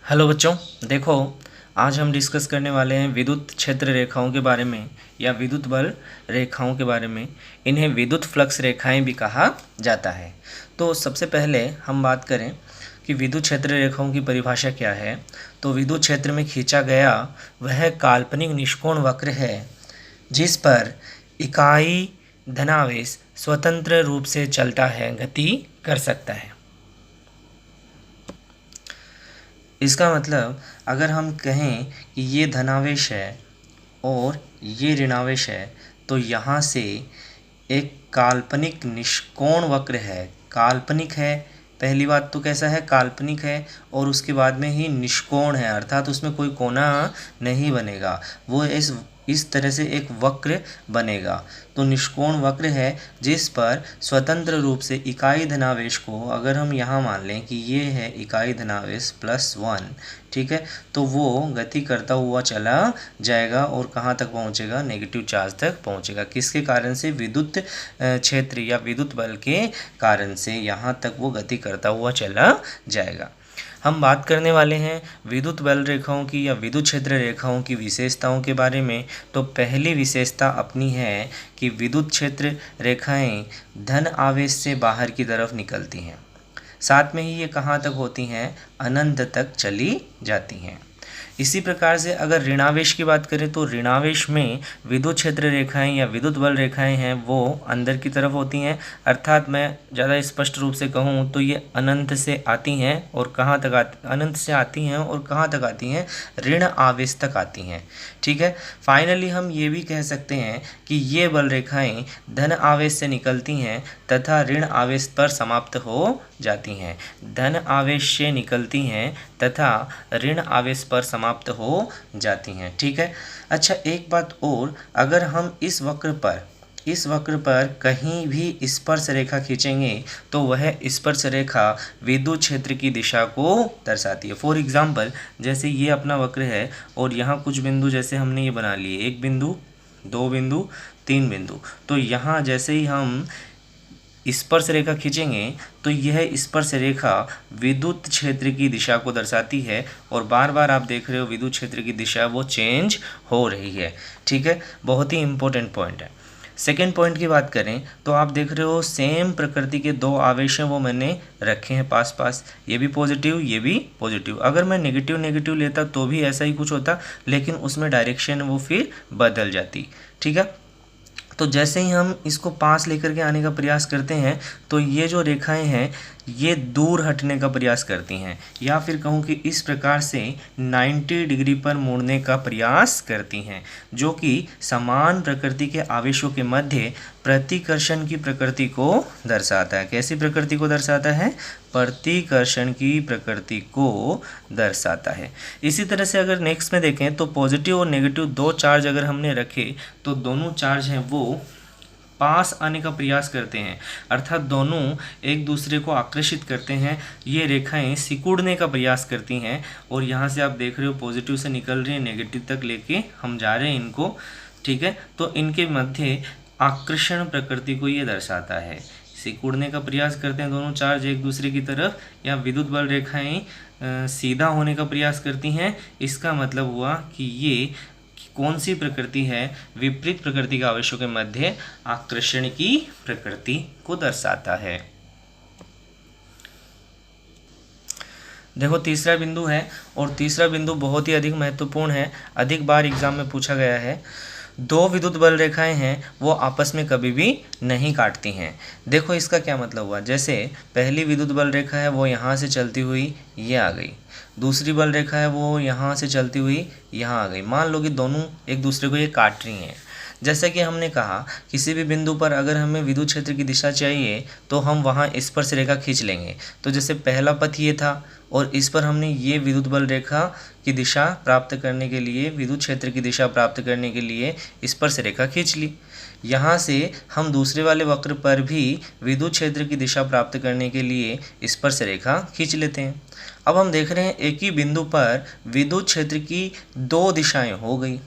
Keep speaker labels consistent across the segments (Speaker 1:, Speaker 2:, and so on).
Speaker 1: Hello बच्चों, देखो आज हम डिस्कस करने वाले हैं विद्युत क्षेत्र रेखाओं के बारे में या विद्युत बल रेखाओं के बारे में। इन्हें विद्युत फ्लक्स रेखाएं भी कहा जाता है। तो सबसे पहले हम बात करें कि विद्युत क्षेत्र रेखाओं की परिभाषा क्या है। तो विद्युत क्षेत्र में खींचा गया वह काल्पनिक निष्कोण वक्र है जिस पर इकाई धनावेश स्वतंत्र रूप से चलता है, गति कर सकता है। इसका मतलब अगर हम कहें कि ये धनावेश है और ये ऋणावेश है तो यहाँ से एक काल्पनिक निष्कोण वक्र है। काल्पनिक है, पहली बात तो कैसा है, काल्पनिक है और उसके बाद में ही निष्कोण है, अर्थात उसमें कोई कोना नहीं बनेगा, वो इस तरह से एक वक्र बनेगा। तो निष्कोण वक्र है जिस पर स्वतंत्र रूप से इकाई धनावेश को अगर हम यहाँ मान लें कि ये है इकाई धनावेश +1, ठीक है, तो वो गति करता हुआ चला जाएगा और कहाँ तक पहुँचेगा, नेगेटिव चार्ज तक पहुँचेगा। किसके कारण से, विद्युत क्षेत्र या विद्युत बल के कारण से यहाँ तक वो गति करता हुआ चला जाएगा। हम बात करने वाले हैं विद्युत बल रेखाओं की या विद्युत क्षेत्र रेखाओं की विशेषताओं के बारे में। तो पहली विशेषता अपनी है कि विद्युत क्षेत्र रेखाएं धन आवेश से बाहर की तरफ निकलती हैं, साथ में ही ये कहाँ तक होती हैं, अनंत तक चली जाती हैं। इसी प्रकार से अगर ऋणावेश की बात करें तो ऋणावेश में विद्युत क्षेत्र रेखाएं या विद्युत बल रेखाएं हैं वो अंदर की तरफ होती हैं, अर्थात मैं ज़्यादा स्पष्ट रूप से कहूँ तो ये अनंत से आती हैं और कहाँ तक अनंत से आती हैं और कहाँ तक आती हैं, ऋण आवेश तक आती हैं। ठीक है, फाइनली हम ये भी कह सकते हैं कि ये बल रेखाएं धन आवेश से निकलती हैं तथा ऋण आवेश पर समाप्त हो जाती हैं। धन आवेश से निकलती हैं तथा ऋण आवेश पर समाप्त हो जाती हैं। ठीक है, अच्छा एक बात और, अगर हम इस वक्र पर कहीं भी स्पर्श रेखा खींचेंगे तो वह स्पर्श रेखा विद्युत क्षेत्र की दिशा को दर्शाती है। फॉर एग्जाम्पल, जैसे ये अपना वक्र है और यहाँ कुछ बिंदु जैसे हमने ये बना लिए, 1 बिंदु, 2 बिंदु, 3 बिंदु, तो यहाँ जैसे ही हम स्पर्श रेखा खींचेंगे तो यह स्पर्श रेखा विद्युत क्षेत्र की दिशा को दर्शाती है और बार बार आप देख रहे हो विद्युत क्षेत्र की दिशा वो चेंज हो रही है। ठीक है, बहुत ही इंपॉर्टेंट पॉइंट है। सेकेंड पॉइंट की बात करें तो आप देख रहे हो सेम प्रकृति के 2 आवेश हैं वो मैंने रखे हैं पास पास, ये भी पॉजिटिव ये भी पॉजिटिव। अगर मैं नेगेटिव नेगेटिव लेता तो भी ऐसा ही कुछ होता, लेकिन उसमें डायरेक्शन वो फिर बदल जाती। ठीक है, तो जैसे ही हम इसको पास लेकर के आने का प्रयास करते हैं तो ये जो रेखाएं हैं ये दूर हटने का प्रयास करती हैं, या फिर कहूँ कि इस प्रकार से 90 डिग्री पर मोड़ने का प्रयास करती हैं, जो कि समान प्रकृति के आवेशों के मध्य प्रतिकर्षण की प्रकृति को दर्शाता है। कैसी प्रकृति को दर्शाता है, प्रतिकर्षण की प्रकृति को दर्शाता है। इसी तरह से अगर नेक्स्ट में देखें तो पॉजिटिव और नेगेटिव 2 चार्ज अगर हमने रखे तो दोनों चार्ज हैं वो पास आने का प्रयास करते हैं, अर्थात दोनों एक दूसरे को आकर्षित करते हैं। ये रेखाएं सिकुड़ने का प्रयास करती हैं और यहाँ से आप देख रहे हो पॉजिटिव से निकल रही है, नेगेटिव तक लेके हम जा रहे हैं इनको। ठीक है, तो इनके मध्य आकर्षण प्रकृति को ये दर्शाता है। सिकुड़ने का प्रयास करते हैं दोनों चार्ज एक दूसरे की तरफ, या विद्युत बल रेखाएं सीधा होने का प्रयास करती हैं। इसका मतलब हुआ कि ये कौन सी प्रकृति है, विपरीत प्रकृति के आवेशों के मध्य आकर्षण की प्रकृति को दर्शाता है। देखो तीसरा बिंदु है और तीसरा बिंदु बहुत ही अधिक महत्वपूर्ण है, अधिक बार एग्जाम में पूछा गया है। 2 विद्युत बल रेखाएं हैं वो आपस में कभी भी नहीं काटती हैं। देखो इसका क्या मतलब हुआ, जैसे पहली विद्युत बल रेखा है वो यहाँ से चलती हुई ये आ गई, दूसरी बल रेखा है वो यहाँ से चलती हुई यहाँ आ गई। मान लो कि दोनों एक दूसरे को ये काट रही हैं। जैसे कि हमने कहा किसी भी बिंदु पर अगर हमें विद्युत क्षेत्र की दिशा चाहिए तो हम वहाँ स्पर्श रेखा खींच लेंगे। तो जैसे पहला पथ ये था और इस पर हमने ये विद्युत बल रेखा की दिशा प्राप्त करने के लिए, विद्युत क्षेत्र की दिशा प्राप्त करने के लिए स्पर्श रेखा खींच ली। यहाँ से हम दूसरे वाले वक्र पर भी विद्युत क्षेत्र की दिशा प्राप्त करने के लिए स्पर्श रेखा खींच लेते हैं। अब हम देख रहे हैं एक ही बिंदु पर विद्युत क्षेत्र की 2 दिशाएं हो गई,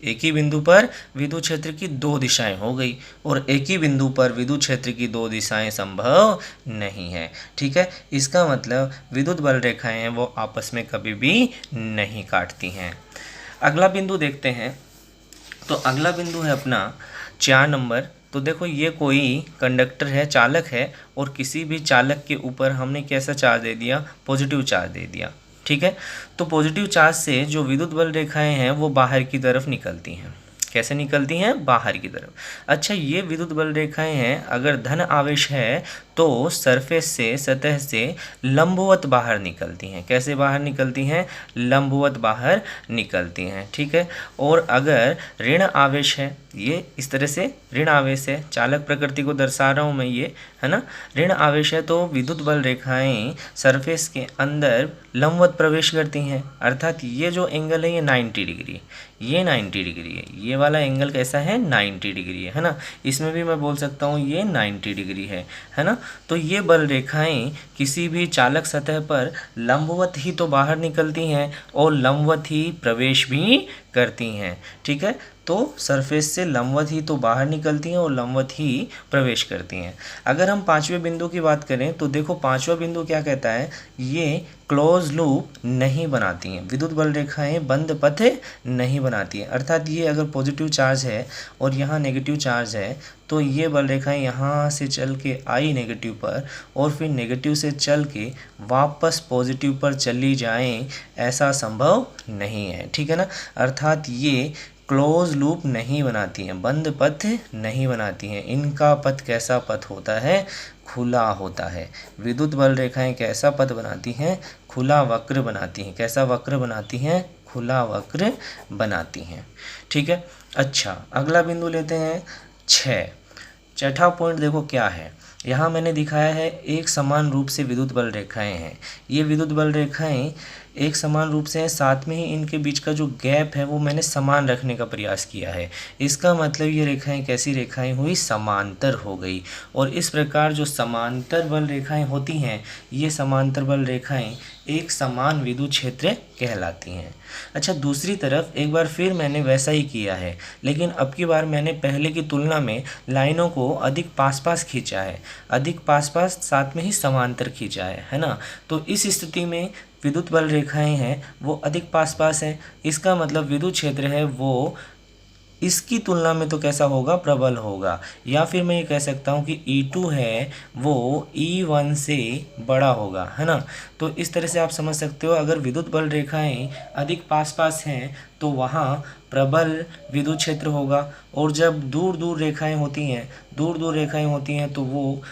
Speaker 1: एक ही बिंदु पर विद्युत क्षेत्र की दो दिशाएं हो गई, और एक ही बिंदु पर विद्युत क्षेत्र की दो दिशाएं संभव नहीं है। ठीक है, इसका मतलब विद्युत बल रेखाएं हैं वो आपस में कभी भी नहीं काटती हैं। अगला बिंदु देखते हैं। तो अगला बिंदु है अपना 4 नंबर। तो देखो ये कोई कंडक्टर है, चालक है, और किसी भी चालक के ऊपर हमने कैसा चार्ज दे दिया, पॉजिटिव चार्ज दे दिया। ठीक है, तो पॉजिटिव चार्ज से जो विद्युत बल रेखाएं हैं वो बाहर की तरफ निकलती हैं। कैसे निकलती हैं, बाहर की तरफ। अच्छा, ये विद्युत बल रेखाएं हैं, अगर धन आवेश है तो सरफेस से, सतह से लंबवत बाहर निकलती हैं। कैसे बाहर निकलती हैं, लंबवत बाहर निकलती हैं। ठीक है, और अगर ऋण आवेश है, ये इस तरह से ऋण आवेश है, चालक प्रकृति को दर्शा रहा हूँ मैं, ये है ना, ऋण आवेश है, तो विद्युत बल रेखाएं सरफेस के अंदर लंबवत प्रवेश करती हैं। अर्थात ये जो एंगल है ये 90 डिग्री, ये 90 डिग्री है, ये वाला एंगल कैसा है, 90 डिग्री है ना। इसमें भी मैं बोल सकता हूँ ये 90 डिग्री है ना। तो ये बल रेखाएं किसी भी चालक सतह पर लंबवत ही तो बाहर निकलती हैं और लंबवत ही प्रवेश भी करती हैं। ठीक है, तो सरफेस से लंबवत ही तो बाहर निकलती हैं और लंबवत ही प्रवेश करती हैं। अगर हम पांचवें बिंदु की बात करें तो देखो पांचवा बिंदु क्या कहता है, ये क्लोज लूप नहीं बनाती हैं, विद्युत बल रेखाएं बंद पथ नहीं बनाती हैं। अर्थात ये अगर पॉजिटिव चार्ज है और यहाँ नेगेटिव चार्ज है तो ये बल रेखाएं यहाँ से चल के आई नेगेटिव पर और फिर नेगेटिव से चल के वापस पॉजिटिव पर चली जाएं, ऐसा संभव नहीं है। ठीक है ना, अर्थात ये क्लोज लूप नहीं बनाती हैं, बंद पथ नहीं बनाती हैं। इनका पथ कैसा पथ होता है, खुला होता है। विद्युत बल रेखाएं कैसा पथ बनाती हैं, खुला वक्र बनाती हैं। कैसा वक्र बनाती हैं, खुला वक्र बनाती हैं। ठीक है, अच्छा अगला बिंदु लेते हैं 6। छठा पॉइंट देखो क्या है, यहाँ मैंने दिखाया है एक समान रूप से विद्युत बल रेखाएं हैं। ये विद्युत बल रेखाएं एक समान रूप से हैं, साथ में ही इनके बीच का जो गैप है वो मैंने समान रखने का प्रयास किया है। इसका मतलब ये रेखाएं कैसी रेखाएं हुई, समांतर हो गई। और इस प्रकार जो समांतर बल रेखाएं होती हैं, ये समांतर बल रेखाएं एक समान विद्युत क्षेत्र कहलाती हैं। अच्छा, दूसरी तरफ एक बार फिर मैंने वैसा ही किया है, लेकिन अब की बार मैंने पहले की तुलना में लाइनों को अधिक पास पास खींचा है, अधिक पास पास साथ में ही समांतर खींचा है ना। तो इस स्थिति में विद्युत बल रेखाएं हैं वो अधिक पास पास हैं। इसका मतलब विद्युत क्षेत्र है वो इसकी तुलना में तो कैसा होगा, प्रबल होगा। या फिर मैं ये कह सकता हूँ कि E2 है वो E1 से बड़ा होगा, है ना। तो इस तरह से आप समझ सकते हो, अगर विद्युत बल रेखाएं अधिक पास पास हैं तो वहाँ प्रबल विद्युत क्षेत्र होगा, और जब दूर दूर रेखाएं होती हैं, दूर दूर रेखाएं होती हैं तो वो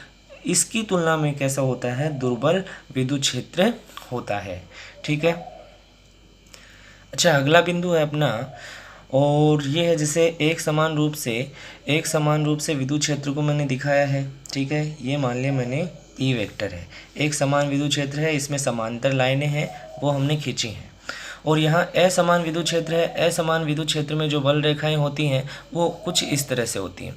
Speaker 1: इसकी तुलना में कैसा होता है, दुर्बल विद्युत क्षेत्र होता है। ठीक है, अच्छा अगला बिंदु है अपना, और ये है जैसे एक समान रूप से विद्युत क्षेत्र को मैंने दिखाया है। ठीक है, ये मान लिया मैंने ई वेक्टर है, एक समान विद्युत क्षेत्र है, इसमें समांतर लाइनें हैं वो हमने खींची हैं। और यहाँ असमान विद्युत क्षेत्र है, असमान विद्युत क्षेत्र में जो बल रेखाएं होती हैं वो कुछ इस तरह से होती हैं।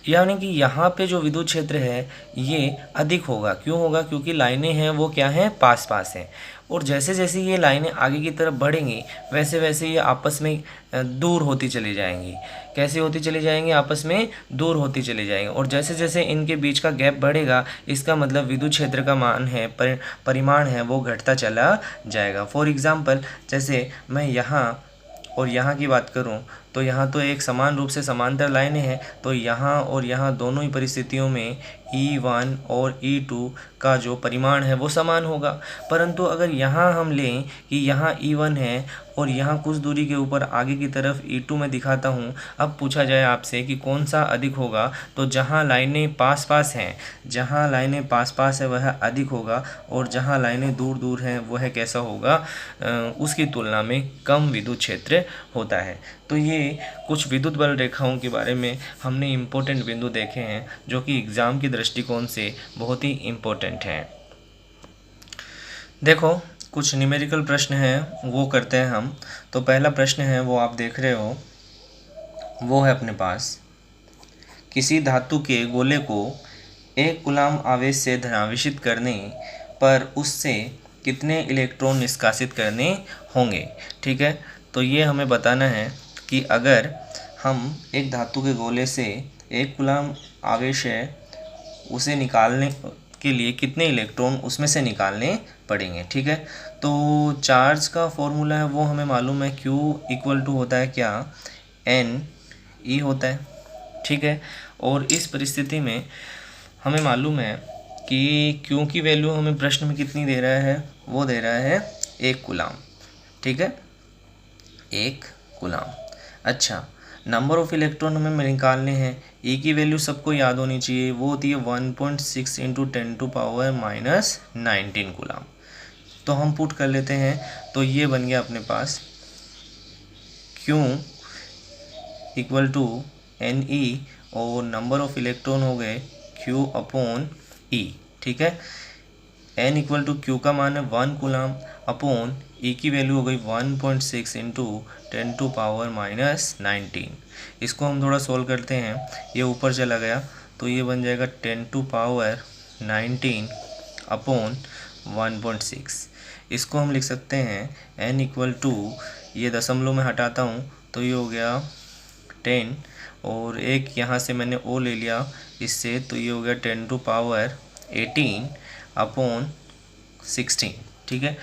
Speaker 1: यानी कि यहाँ पे जो विद्युत क्षेत्र है ये अधिक होगा। क्यों होगा, क्योंकि लाइनें हैं वो क्या हैं, पास पास हैं। और जैसे जैसे ये लाइनें आगे की तरफ बढ़ेंगी वैसे वैसे ये आपस में दूर होती चली जाएंगी। कैसे होती चली जाएंगी, आपस में दूर होती चली जाएंगी। और जैसे जैसे इनके बीच का गैप बढ़ेगा, इसका मतलब विद्युत क्षेत्र का मान है, परिमाण है वो घटता चला जाएगा। फॉर एग्जांपल जैसे मैं यहाँ और यहाँ की बात करूँ तो यहाँ तो एक समान रूप से समांतर लाइनें हैं, तो यहाँ और यहाँ दोनों ही परिस्थितियों में E1 और E2 का जो परिमाण है वो समान होगा। परंतु अगर यहाँ हम लें कि यहाँ E1 है और यहाँ कुछ दूरी के ऊपर आगे की तरफ E2 में दिखाता हूँ, अब पूछा जाए आपसे कि कौन सा अधिक होगा, तो जहाँ लाइनें पास पास हैं, जहाँ लाइनें पास पास है वह अधिक होगा, और जहाँ लाइनें दूर दूर हैं वह कैसा होगा, उसकी तुलना में कम विद्युत क्षेत्र होता है। तो ये कुछ विद्युत बल रेखाओं के बारे में हमने इम्पोर्टेंट बिंदु देखे हैं जो कि एग्ज़ाम की दृष्टिकोण से बहुत ही इम्पोर्टेंट हैं। देखो कुछ न्यूमेरिकल प्रश्न हैं वो करते हैं हम। तो पहला प्रश्न है वो आप देख रहे हो, वो है अपने पास, किसी धातु के गोले को 1 कूलाम आवेश से धनावेशित करने पर उससे कितने इलेक्ट्रॉन निष्कासित करने होंगे। ठीक है, तो ये हमें बताना है। कि अगर हम एक धातु के गोले से 1 कूलम आवेश है उसे निकालने के लिए कितने इलेक्ट्रॉन उसमें से निकालने पड़ेंगे। ठीक है, तो चार्ज का फॉर्मूला है वो हमें मालूम है, Q इक्वल टू होता है क्या, NE होता है। ठीक है, और इस परिस्थिति में हमें मालूम है कि Q की वैल्यू हमें प्रश्न में कितनी दे रहा है, वो दे रहा है 1 कूलम। ठीक है, 1 कूलम। अच्छा, नंबर ऑफ इलेक्ट्रॉन हमें निकालने हैं। E की वैल्यू सबको याद होनी चाहिए, वो होती है 1.6 इंटू 10⁻⁻19 कूलम। तो हम पुट कर लेते हैं, तो ये बन गया अपने पास Q इक्वल टू NE और नंबर ऑफ इलेक्ट्रॉन हो गए Q/E। ठीक है, N इक्वल टू Q का मान है 1 कूलम अपॉन E की वैल्यू हो गई 1.6 इंटू 10⁻⁻19। इसको हम थोड़ा सोल्व करते हैं, ये ऊपर चला गया तो ये बन जाएगा 10⁻19 अपॉन 1.6। इसको हम लिख सकते हैं N इक्वल टू, ये दशमलव में हटाता हूँ तो ये हो गया 10 और एक यहाँ से मैंने O ले लिया इससे, तो ये हो गया 10⁻18 अपॉन 16। ठीक है,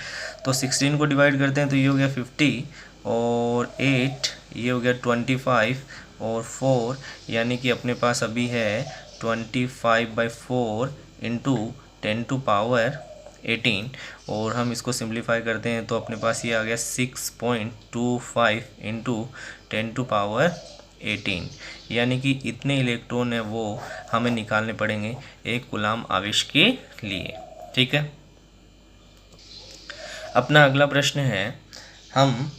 Speaker 1: तो 16 को डिवाइड करते हैं तो ये हो गया 50 और 8 ये हो गया 25 और 4 यानी कि अपने पास अभी है 25/4 इंटू 10⁻18 और हम इसको सिंप्लीफाई करते हैं तो अपने पास ये आ गया 6.25 इंटू 10⁻18 यानी कि इतने इलेक्ट्रॉन है वो हमें निकालने पड़ेंगे 1 कूलम आवेश के लिए। ठीक है, अपना अगला प्रश्न है, हम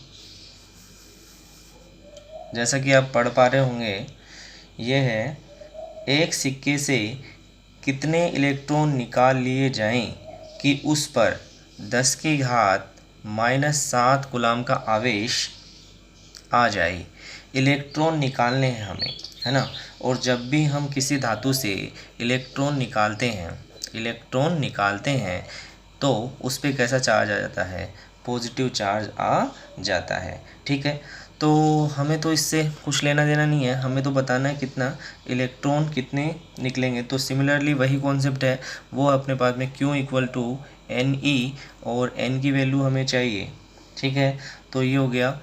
Speaker 1: जैसा कि आप पढ़ पा रहे होंगे, ये है एक सिक्के से कितने इलेक्ट्रॉन निकाल लिए जाएं कि उस पर 10⁻⁻7 कूलम का आवेश आ जाए। इलेक्ट्रॉन निकालने हैं हमें, है ना। और जब भी हम किसी धातु से इलेक्ट्रॉन निकालते हैं तो उस पर कैसा चार्ज आ जाता है, पॉजिटिव चार्ज आ जाता है। ठीक है, तो हमें तो इससे कुछ लेना देना नहीं है, हमें तो बताना है कितना इलेक्ट्रॉन कितने निकलेंगे। तो सिमिलरली वही कॉन्सेप्ट है, वो अपने पास में Q इक्वल टू NE और N की वैल्यू हमें चाहिए। ठीक है, तो ये हो गया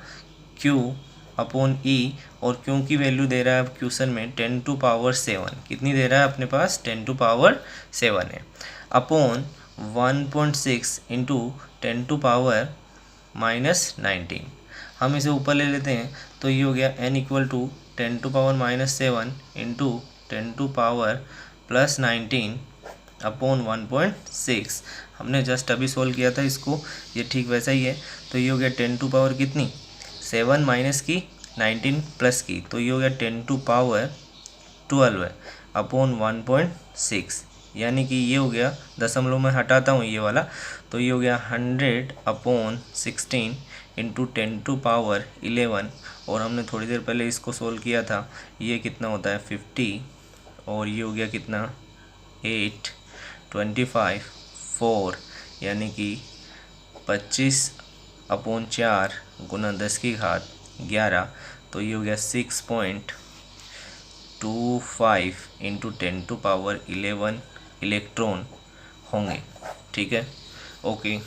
Speaker 1: Q/E और Q की वैल्यू दे रहा है क्वेश्चन में 10⁻7। कितनी दे रहा है अपने पास, 10⁻7 है, अपॉन 1.6 इंटू 10⁻⁻19। हम इसे ऊपर ले लेते हैं तो ये हो गया N equal to 10⁻7 into 10⁻+19 upon 1.6। हमने जस्ट अभी सोल्व किया था इसको, ये ठीक वैसा ही है। तो ये हो गया 10⁻, कितनी, 7 माइनस की 19 प्लस की, तो ये हो गया 10⁻12 अपॉन 1.6 यानी कि ये हो गया, दशमलव में हटाता हूँ ये वाला, तो ये हो गया 100/16 इंटू 10⁻11 और हमने थोड़ी देर पहले इसको सोल्व किया था, ये कितना होता है 50 और ये हो गया कितना 8, 25, 4 यानी कि 25/4 गुना 10⁻11, तो ये हो गया 6.25 इंटू 10⁻11 इलेक्ट्रॉन होंगे। ठीक है, ओके।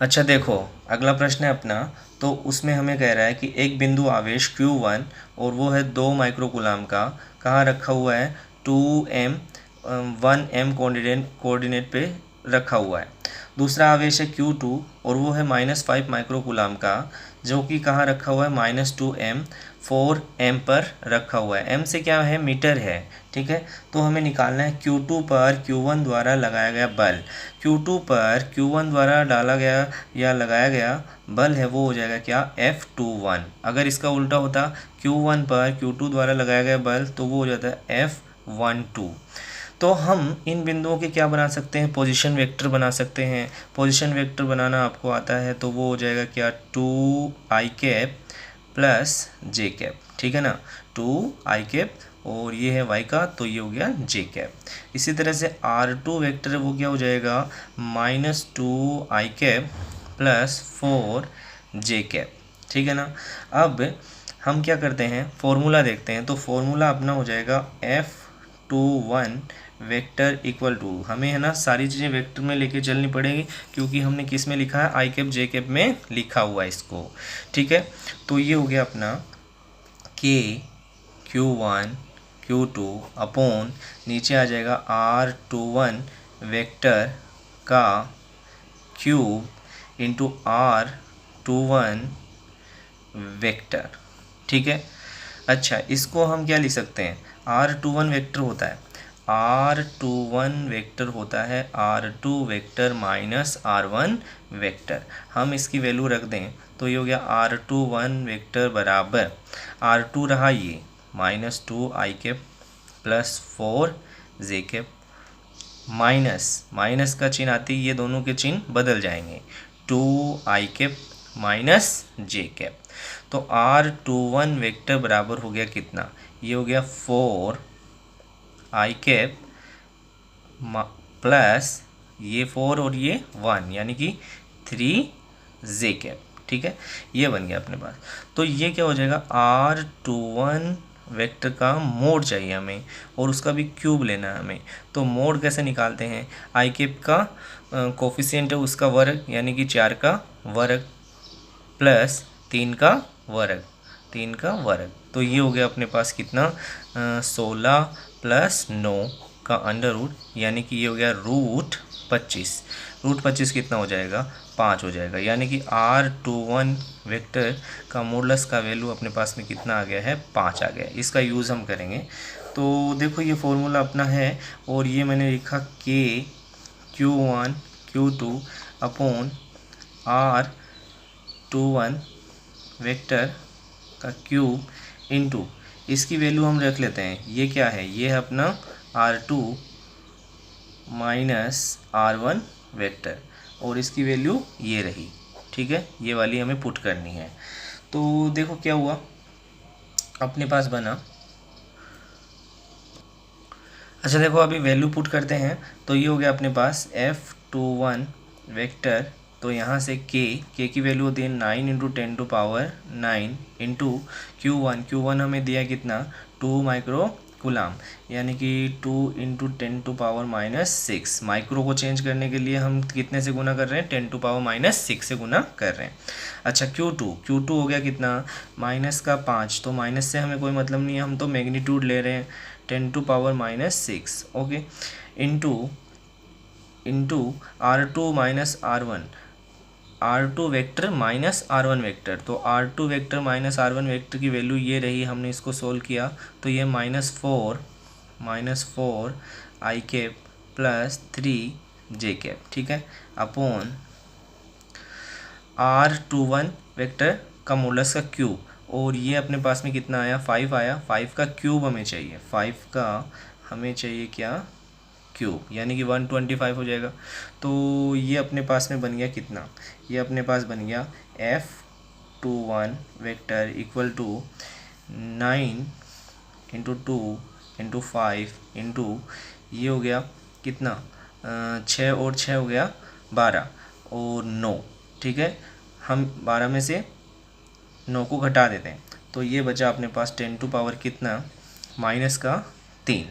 Speaker 1: अच्छा देखो, अगला प्रश्न है अपना, तो उसमें हमें कह रहा है कि एक बिंदु आवेश Q1 और वो है 2 माइक्रोकूलम का, कहाँ रखा हुआ है, 2m 1m कोऑर्डिनेट पे रखा हुआ है। दूसरा आवेश है Q2 और वो है -5 माइक्रोकूलम का, जो कि कहाँ रखा हुआ है, -2m 4m पर रखा हुआ है। m से क्या है, मीटर है। ठीक है, तो हमें निकालना है Q2 पर Q1 द्वारा लगाया गया बल। Q2 पर Q1 द्वारा डाला गया या लगाया गया बल है वो हो जाएगा क्या, F21। अगर इसका उल्टा होता Q1 पर Q2 द्वारा लगाया गया बल तो वो हो जाता है F12। तो हम इन बिंदुओं के क्या बना सकते हैं, पोजीशन वेक्टर बना सकते हैं। पोजीशन वेक्टर बनाना आपको आता है तो वो हो जाएगा क्या, 2i प्लस j। ठीक है ना, 2i और ये है y का, तो ये हो गया j। इसी तरह से R2 वेक्टर है वो क्या हो जाएगा, -2i प्लस 4 जे कैप, ठीक है ना। अब हम क्या करते हैं, फॉर्मूला देखते हैं। तो फॉर्मूला अपना हो जाएगा F21 वेक्टर इक्वल टू, हमें है ना सारी चीज़ें वेक्टर में लेके चलनी पड़ेगी, क्योंकि हमने किस में लिखा है, आई कैप जे कैप में लिखा हुआ है इसको, ठीक है। तो ये हो गया अपना Q1 Q2 अपॉन, नीचे आ जाएगा R21 वेक्टर का क्यूब इंटू R21 वेक्टर, ठीक है। अच्छा, इसको हम क्या लिख सकते हैं, R21 वेक्टर होता है, R21 वेक्टर होता है R2 vector minus R1 vector. हम इसकी वैल्यू रख दें तो ये हो गया R21 वेक्टर बराबर, R2 रहा ये -2 आई कैप प्लस 4 जे कैप, माइनस का चिन्ह आती है, ये दोनों के चिन्ह बदल जाएंगे, 2 आई कैप माइनस जे कैप। तो R21 वेक्टर बराबर हो गया कितना, ये हो गया 4 आई कैप प्लस ये 4 और ये 1 यानी कि 3 जे कैप, ठीक है। ये बन गया अपने पास। तो ये क्या हो जाएगा, R21 वेक्टर का मोड चाहिए हमें और उसका भी क्यूब लेना है हमें। तो मोड कैसे निकालते हैं, आई कैप का कोफिशिएंट है उसका वर्ग यानी कि 4 का वर्ग प्लस 3 का वर्ग, 3 का वर्ग। तो ये हो गया अपने पास कितना, 16 प्लस 9 का अंडर रूट, यानी कि ये हो गया √25। √25 कितना हो जाएगा, 5 हो जाएगा। यानी कि R21 वेक्टर का मॉडुलस का वैल्यू अपने पास में कितना आ गया है, 5 आ गया। इसका यूज़ हम करेंगे। तो देखो ये फॉर्मूला अपना है और ये मैंने लिखा Q1 Q2 upon R21 vector का क्यूब इंटू, इसकी वैल्यू हम रख लेते हैं, ये क्या है, ये है अपना R2 माइनस R1 वेक्टर और इसकी वैल्यू ये रही, ठीक है। ये वाली हमें पुट करनी है। तो देखो क्या हुआ अपने पास बना। अच्छा देखो अभी वैल्यू पुट करते हैं तो ये हो गया अपने पास F21 वेक्टर। तो यहाँ से के की वैल्यू होती है 9 into 10 to power 9 into Q1 हमें दिया कितना, 2 माइक्रो कूलाम, यानी कि 2 इंटू 10 टू पावर -6। माइक्रो को चेंज करने के लिए हम कितने से गुना कर रहे हैं, 10 टू पावर -6 से गुना कर रहे हैं। अच्छा Q2 हो गया कितना, माइनस का 5, तो माइनस से हमें कोई मतलब नहीं है, हम तो मैग्नीट्यूड ले रहे हैं, 10 to power -6, okay, into R2 minus R1 vector minus R1 vector. तो R2 vector minus R1 vector की वैल्यू ये रही, हमने इसको सोल्व किया तो ये -4 I cap plus 3 J cap, ठीक है, अपॉन R21 वेक्टर का मॉडुलस का क्यूब, और ये अपने पास में कितना आया, 5 आया। 5 का क्यूब हमें चाहिए, 5 का हमें चाहिए क्या, क्यूब, यानी कि 125 हो जाएगा। तो ये अपने पास में बन गया कितना, ये अपने पास बन गया F21 vector equal to 9 into 2 into 5 into, ये हो गया कितना, 6 और 6 हो गया 12 और 9, ठीक है। हम 12 में से 9 को घटा देते हैं तो ये बचा अपने पास 10 टू पावर कितना, -3,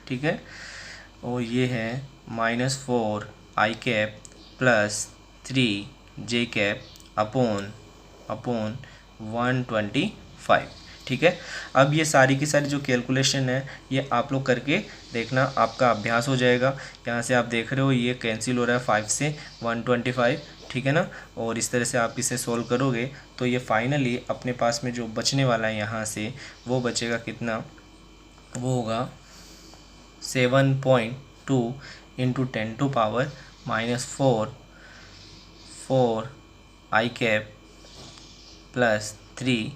Speaker 1: ठीक है। और ये है -4 I cap plus 3 J cap upon 125, ठीक है। अब ये सारी की सारी जो कैलकुलेशन है ये आप लोग करके देखना, आपका अभ्यास हो जाएगा। यहाँ से आप देख रहे हो ये कैंसिल हो रहा है 5 से 125, ठीक है ना। और इस तरह से आप इसे सोल्व करोगे तो ये फाइनली अपने पास में जो बचने वाला है यहाँ से वो बचेगा कितना, वो होगा 7.2 into 10 to power -4 I cap plus 3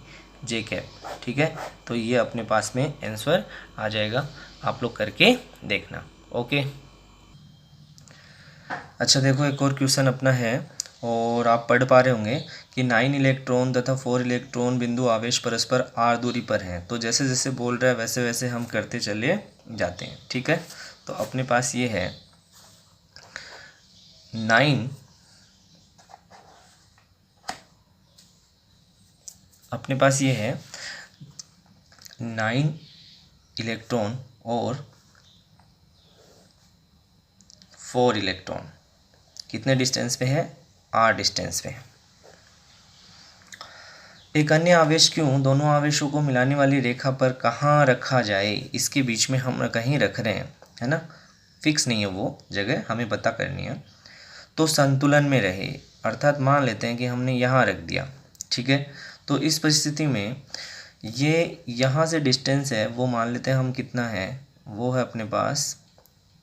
Speaker 1: J cap, ठीक है। तो ये अपने पास में आंसर आ जाएगा, आप लोग करके देखना, ओके। अच्छा देखो एक और क्वेश्चन अपना है और आप पढ़ पा रहे होंगे कि 9 इलेक्ट्रॉन तथा 4 इलेक्ट्रॉन बिंदु आवेश परस्पर r दूरी पर हैं। तो जैसे जैसे बोल रहा है वैसे वैसे हम करते चले जाते हैं, ठीक है। तो अपने पास ये है 9 अपने पास ये है 9 इलेक्ट्रॉन और 4 इलेक्ट्रॉन, कितने डिस्टेंस पे है, r डिस्टेंस पे है। एक अन्य आवेश क्यों दोनों आवेशों को मिलाने वाली रेखा पर कहाँ रखा जाए, इसके बीच में हम कहीं रख रहे हैं, है ना, फिक्स नहीं है वो जगह, हमें पता करनी है। तो संतुलन में रहे, अर्थात मान लेते हैं कि हमने यहाँ रख दिया, ठीक है। तो इस परिस्थिति में ये यहाँ से डिस्टेंस है वो मान लेते हैं हम कितना है, वो है अपने पास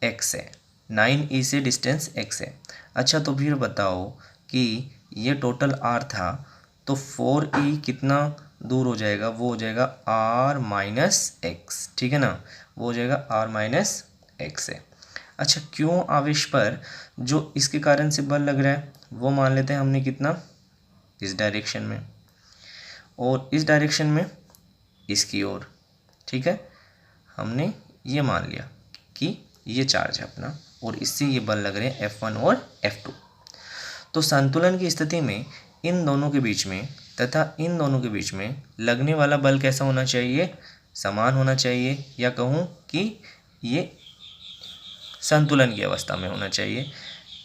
Speaker 1: x है, 9e से डिस्टेंस x है। अच्छा तो फिर बताओ कि ये टोटल r था, तो 4e कितना दूर हो जाएगा, वो हो जाएगा r माइनस एक्स, ठीक है ना, वो हो जाएगा r माइनस एक्स है। अच्छा क्यों आवेश पर जो इसके कारण से बल लग रहा है वो मान लेते हैं हमने कितना, इस डायरेक्शन में, और इस डायरेक्शन में इसकी ओर, ठीक है। हमने ये मान लिया कि ये चार्ज है अपना और इससे ये बल लग रहे हैं F1 और F2। तो संतुलन की स्थिति में इन दोनों के बीच में तथा इन दोनों के बीच में लगने वाला बल कैसा होना चाहिए, समान होना चाहिए, या कहूँ कि ये संतुलन की अवस्था में होना चाहिए,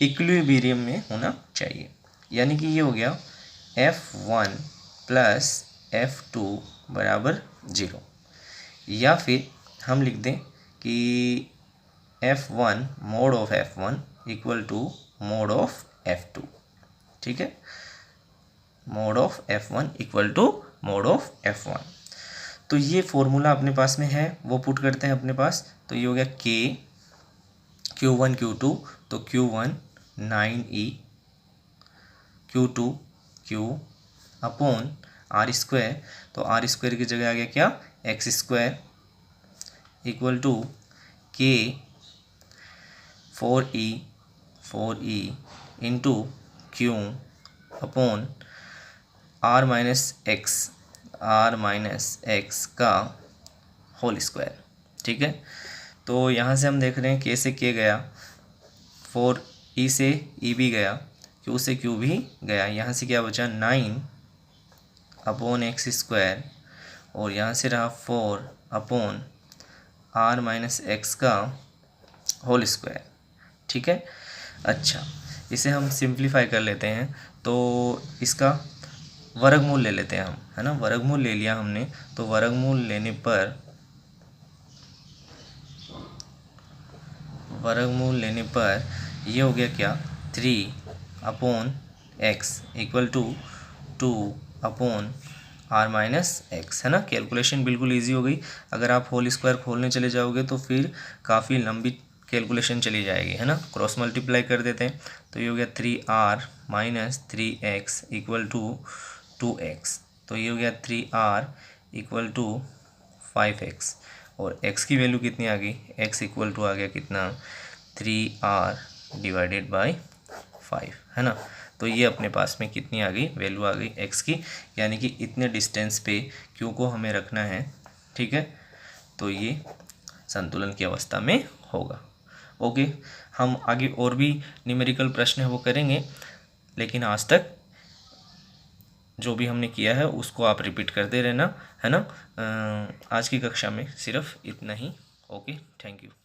Speaker 1: इक्विलिब्रियम में होना चाहिए। यानी कि ये हो गया F1 प्लस F2 बराबर 0, या फिर हम लिख दें कि F1 mod of F1 equal to mod of F2, ठीक है, mod of F1 equal to mod of F1। तो ये फॉर्मूला अपने पास में है, वो पुट करते हैं अपने पास। तो ये हो गया K Q1 Q2, तो Q1 9e, Q2 Q upon R square, तो आर स्क्वायर की जगह आ गया क्या, X square equal to K 4e into Q upon R minus X का होल स्क्वायर, ठीक है। तो यहाँ से हम देख रहे हैं K से K गया, 4e से e भी गया, Q से Q भी गया, यहाँ से क्या बचा 9 अपॉन एक्स स्क्वायर, और यहाँ से रहा 4 अपॉन आर माइनस एक्स का होल स्क्वायर, ठीक है। अच्छा इसे हम सिंप्लीफाई कर लेते हैं, तो इसका वर्गमूल ले लेते हैं हम, है ना, वर्गमूल ले लिया हमने, तो वर्गमूल लेने पर ये हो गया क्या, 3 upon X equal to 2 upon R minus X, है ना। कैलकुलेशन बिल्कुल इजी हो गई। अगर आप होल स्क्वायर खोलने चले जाओगे तो फिर काफ़ी लंबी कैलकुलेशन चली जाएगी, है ना। क्रॉस मल्टीप्लाई कर देते हैं, तो ये हो गया 3r minus 3x equal to 2x, तो ये हो गया 3r इक्वल टू 5x, और x की वैल्यू कितनी आ गई, x इक्वल टू आ गया कितना, 3r डिवाइडेड बाई 5, है ना। तो ये अपने पास में कितनी आ गई, वैल्यू आ गई x की, यानी कि इतने डिस्टेंस पे q को हमें रखना है, ठीक है। तो ये संतुलन की अवस्था में होगा। ओके, हम आगे और भी न्यूमेरिकल प्रश्न है वो करेंगे, लेकिन आज तक जो भी हमने किया है उसको आप रिपीट करते रहना, है ना। आज की कक्षा में सिर्फ इतना ही। Okay, thank you.